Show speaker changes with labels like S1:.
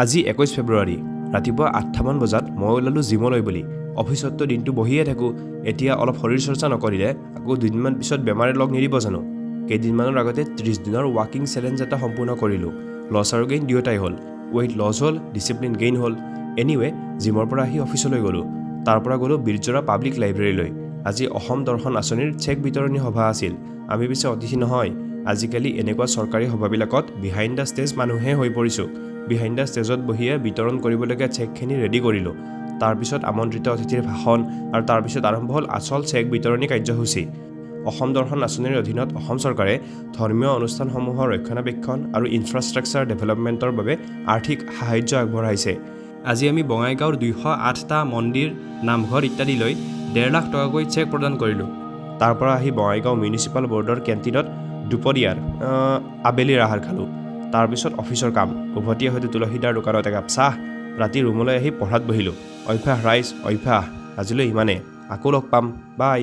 S1: আজি 21 ফেব্ৰুৱাৰী ৰাতিপুৱা 8টামান বজাত মই ওলালোঁ জিমলৈ বুলি। অফিচততো দিনটো বহিয়ে থাকোঁ। এতিয়া অলপ শৰীৰ চৰ্চা নকৰিলে আকৌ দুদিনমান পিছত বেমাৰে লগ নিদিব জানো। কেইদিনমানৰ আগতে 30 দিনৰ ৱাকিং চেলেঞ্জ এটা সম্পূৰ্ণ কৰিলোঁ। লছ আৰু গেইন দুয়োটাই হ'ল। ৱেইট লছ হ'ল, ডিচিপ্লিন গেইন হ'ল। এনিৱে জিমৰ পৰা আহি অফিচলৈ গ'লোঁ। তাৰ পৰা গ'লোঁ বীৰজোৰা পাব্লিক লাইব্ৰেৰীলৈ। আজি অসম দৰ্শন আঁচনিৰ চেক বিতৰণী সভা আছিল। আমি পিছে অতিথি নহয়। আজিকালি এনেকুৱা চৰকাৰী সভাবিলাকত বিহাইণ্ড দ্য ষ্টেজ মানুহে হৈ পৰিছোঁ। বিহাইণ্ড দ্য ষ্টেজত বহিয়ে বিতৰণ কৰিবলগীয়া চেকখিনি ৰেডি কৰিলোঁ। তাৰপিছত আমন্ত্ৰিত অতিথিৰ ভাষণ আৰু তাৰপিছত আৰম্ভ হ'ল আচল চেক বিতৰণী কাৰ্যসূচী। অসম দৰ্শন আঁচনিৰ অধীনত অসম চৰকাৰে ধৰ্মীয় অনুষ্ঠানসমূহৰ ৰক্ষণাবেক্ষণ আৰু ইনফ্ৰাষ্ট্ৰাকচাৰ ডেভেলপমেণ্টৰ বাবে আৰ্থিক সাহায্য আগবঢ়াইছে। আজি আমি বঙাইগাঁৱৰ 208টা মন্দিৰ, নামঘৰ ইত্যাদিলৈ 1.5 লাখ টকাকৈ চেক প্ৰদান কৰিলোঁ। তাৰ পৰা আহি বঙাইগাঁও মিউনিচিপাল বৰ্ডৰ কেণ্টিনত দুপৰীয়াৰ আবেলিৰ আহাৰ খালোঁ। তাৰপিছত অফিচৰ কাম, উভতি আহোঁতে তুলসীদাৰ দোকানত একাপ চাহ, ৰাতি ৰুমলৈ আহি পঢ়াত বহিলোঁ। অভ্যাস ৰাইজ, অভ্যাস। আজিলৈ ইমানে। আকৌ লগ পাম। বাই।